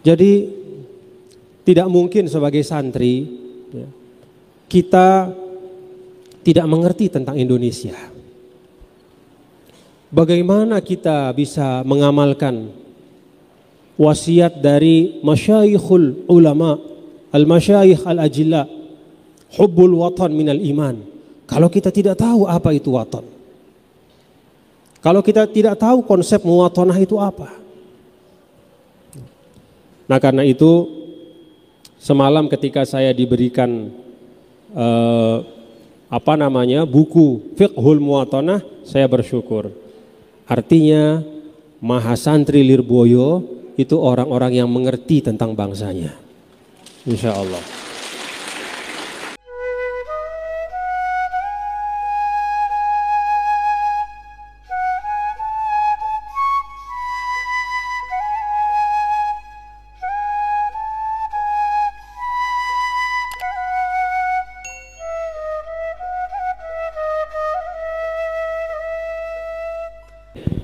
Jadi tidak mungkin sebagai santri ya, kita tidak mengerti tentang Indonesia. Bagaimana kita bisa mengamalkan wasiat dari masyayikhul ulama, al-masyayikh al-ajilla, hubbul watan minal iman. Kalau kita tidak tahu apa itu watan, kalau kita tidak tahu konsep muwatanah itu apa. Nah karena itu semalam ketika saya diberikan buku Fiqhul Muwatanah, saya bersyukur. Artinya Mahasantri Lirboyo itu orang-orang yang mengerti tentang bangsanya. Insya Allah.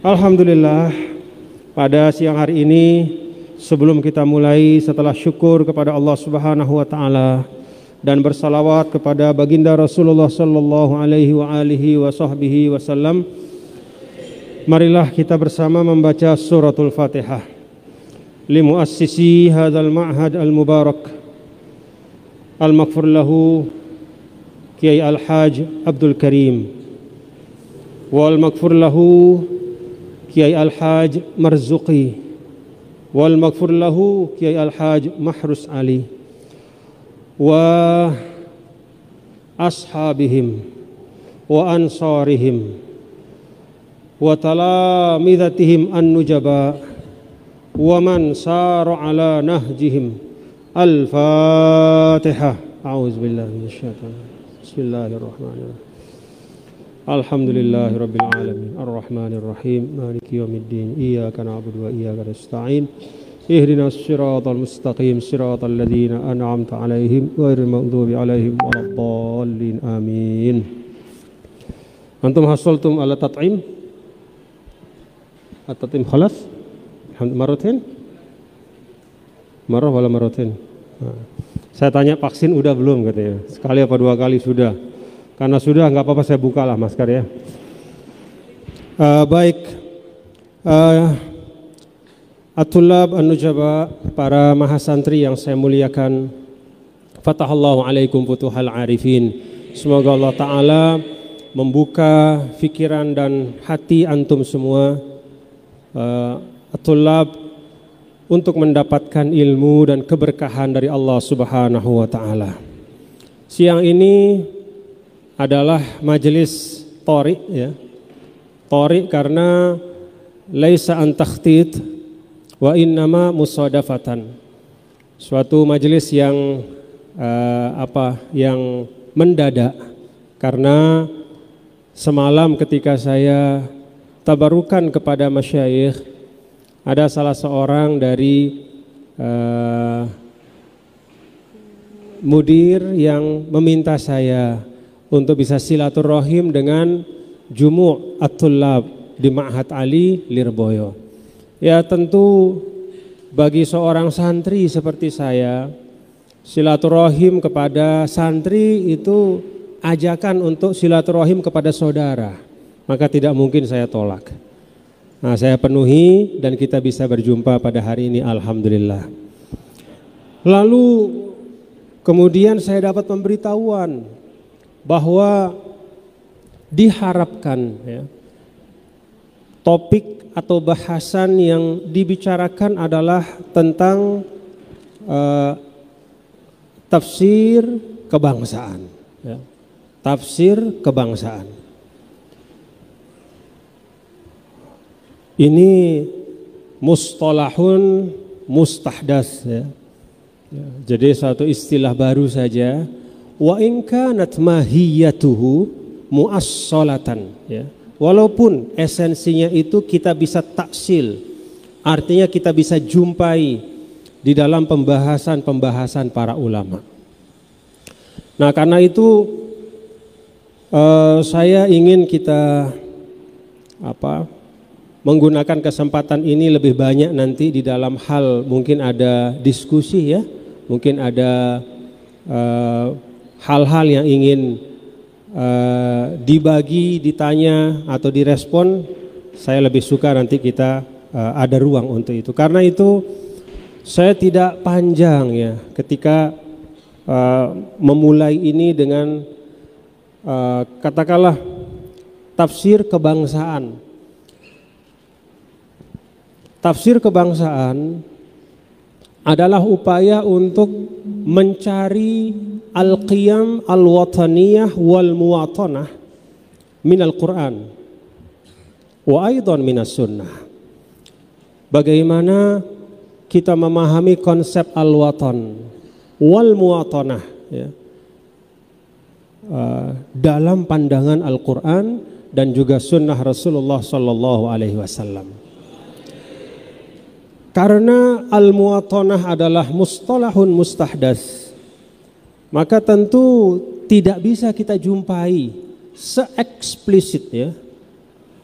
Alhamdulillah, pada siang hari ini sebelum kita mulai, setelah syukur kepada Allah Subhanahu wa taala dan bersalawat kepada baginda Rasulullah sallallahu alaihi wasallam, marilah kita bersama membaca suratul Fatihah. Li muassisi hadzal ma'had al-mubarak al-maghfur lahu Kiai Al-Haj Abdul Karim wal maghfur lahu Kiai Al-Haj Marzuqi wal maghfur lahu Kiai Al-Haj Mahrus Ali wa ashabihim wa ansarihim wa talamidatihim an-nujaba wa man sara ala nahjihim. Al-Fatihah. A'udzubillahi minasyaitonir rajim. Bismillahirrahmanirrahim. Alhamdulillahi rabbil alamin arrahmanir rahim maliki yaumiddin iyyaka na'budu wa iyyaka nasta'in ihdinas siratal mustaqim siratal ladzina an'amta 'alaihim ghairil maghdubi 'alaihim waladdallin amin. Antum hasaltum ala tat'im? At-tat'im khalas? Maratin? Marah wala maratin? Saya tanya vaksin udah belum katanya. Sekali apa dua kali sudah? Karena sudah nggak apa-apa saya bukalah masker ya. Baik, at-tullab an-nujaba, para mahasantri yang saya muliakan, fatahallahu alaikum futuhal arifin. Semoga Allah Ta'ala membuka pikiran dan hati antum semua, at-tullab, untuk mendapatkan ilmu dan keberkahan dari Allah Subhanahu wa Ta'ala. Siang ini adalah majelis Thori ya. Thori karena laisa an takhtit wa innama musadafatan. Suatu majelis yang yang mendadak, karena semalam ketika saya tabarukan kepada masyayikh, ada salah seorang dari mudir yang meminta saya untuk bisa silaturahim dengan Jumu' at-Tullab di Ma'had Ali Lirboyo. Ya tentu bagi seorang santri seperti saya, silaturahim kepada santri itu ajakan untuk silaturahim kepada saudara, maka tidak mungkin saya tolak. Nah, saya penuhi dan kita bisa berjumpa pada hari ini, alhamdulillah. Lalu kemudian saya dapat pemberitahuan bahwa diharapkan ya, topik atau bahasan yang dibicarakan adalah tentang tafsir kebangsaan ya. Tafsir kebangsaan ini mustalahun mustahdas ya. Jadi suatu istilah baru saja. Wa in kanat mahiyatuhu muassalatan ya. Walaupun esensinya itu kita bisa taksil, artinya kita bisa jumpai di dalam pembahasan para ulama. Nah, karena itu saya ingin kita menggunakan kesempatan ini lebih banyak nanti di dalam hal mungkin ada diskusi ya, mungkin ada hal-hal yang ingin dibagi, ditanya atau direspon. Saya lebih suka nanti kita ada ruang untuk itu. Karena itu saya tidak panjang ya ketika memulai ini dengan katakanlah tafsir kebangsaan. Tafsir kebangsaan adalah upaya untuk mencari al-qiyam al-wataniyah wal muwatanah min al-Quran wa aidan min as-sunnah. Bagaimana kita memahami konsep al-watan wal muwatanah ya, dalam pandangan Al-Quran dan juga sunnah Rasulullah Sallallahu Alaihi Wasallam. Karena al-muwatanah adalah mustalahun mustahdas, maka tentu tidak bisa kita jumpai se-eksplisit ya,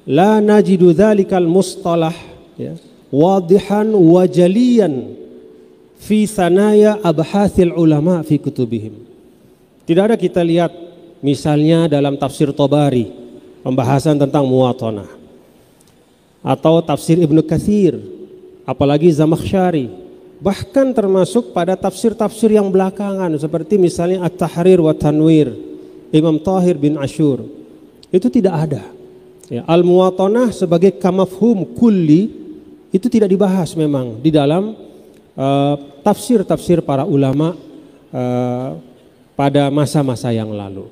la najidu dzalikal mustalah ya, wadihan wa jaliyan fi sanaya abhathil ulama fi kutubihim. Tidak ada kita lihat misalnya dalam tafsir Tabari pembahasan tentang muwatanah, atau tafsir Ibnu Katsir, apalagi Zamakhsyari, bahkan termasuk pada tafsir-tafsir yang belakangan seperti misalnya At-Tahrir wa Tanwir Imam Tahir bin Ashur, itu tidak ada ya, al-muwatanah sebagai kamafhum kulli itu tidak dibahas memang di dalam tafsir-tafsir para ulama pada masa-masa yang lalu.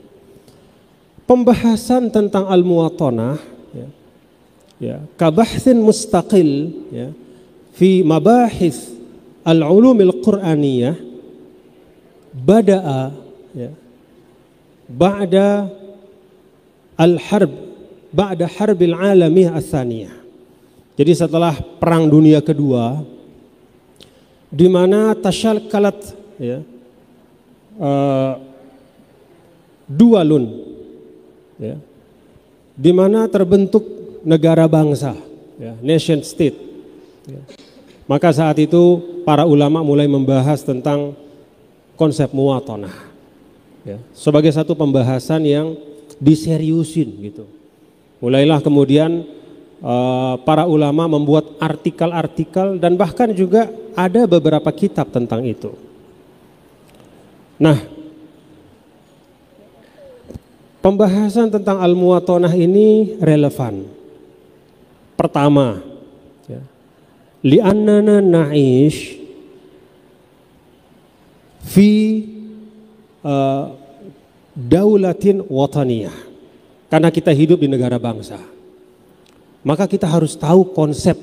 Pembahasan tentang al-muwatanah ya, kabahthin mustaqil ya, fi mabahis al-ulumil Qur'aniyah bada'a ya, ba'da al-harb, ba'da harbil alamiyah as-saniyah. Jadi setelah perang dunia kedua, di mana tasyalkalat ya, dualun ya, di mana terbentuk negara bangsa ya, nation state ya. Maka saat itu para ulama mulai membahas tentang konsep muwatanah ya, sebagai satu pembahasan yang diseriusin gitu. Mulailah kemudian para ulama membuat artikel-artikel dan bahkan juga ada beberapa kitab tentang itu. Nah, pembahasan tentang al-muwatanah ini relevan. Pertama, ya, li'annana na'ish fi daulatin wataniyah. Karena kita hidup di negara bangsa, maka kita harus tahu konsep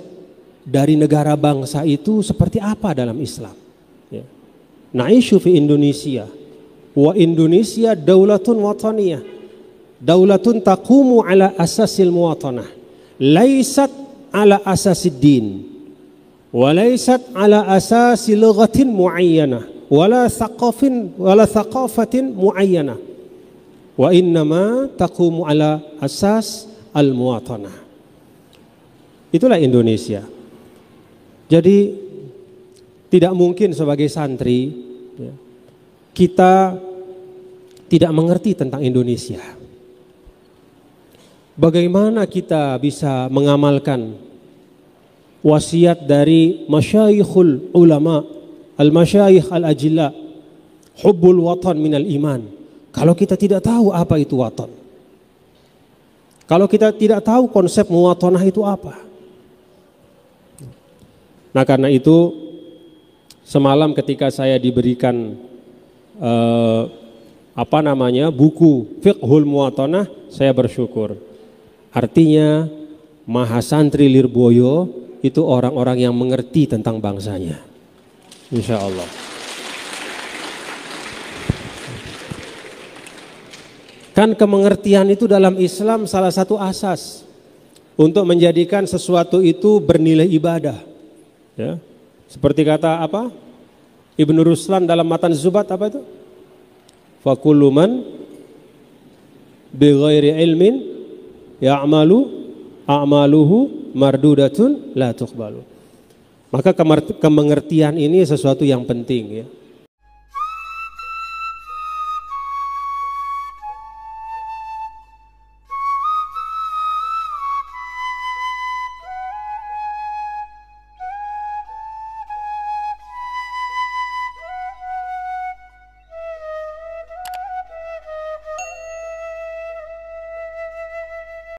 dari negara bangsa itu seperti apa dalam Islam ya. Na'ishu fi Indonesia, wa Indonesia daulatun wataniyah, daulatun taqumu ala asasil muwatanah, laisat ala asasid din, walaysat ala asasi lughatin muayyanah wala thaqafatin muayyanah, wa innama taqumu ala asas al-muwatanah. Itulah Indonesia. Jadi tidak mungkin sebagai santri ya, kita tidak mengerti tentang Indonesia. Bagaimana kita bisa mengamalkan wasiat dari masyayikhul ulama, al-masyayikh al-ajilla, hubbul watan minal iman, kalau kita tidak tahu apa itu watan? Kalau kita tidak tahu konsep muwatanah itu apa? Nah, karena itu semalam ketika saya diberikan buku Fiqhul Muwatanah, saya bersyukur. Artinya Mahasantri Lirboyo itu orang-orang yang mengerti tentang bangsanya, insya Allah. Kan kemengertian itu dalam Islam salah satu asas untuk menjadikan sesuatu itu bernilai ibadah ya. Seperti kata apa Ibnu Ruslan dalam Matan Zubat, apa itu? Fakullu man bighairi ilmin ya'malu a'maluhu mardudatun la tuqbalu. Maka kemengertian ini sesuatu yang penting ya.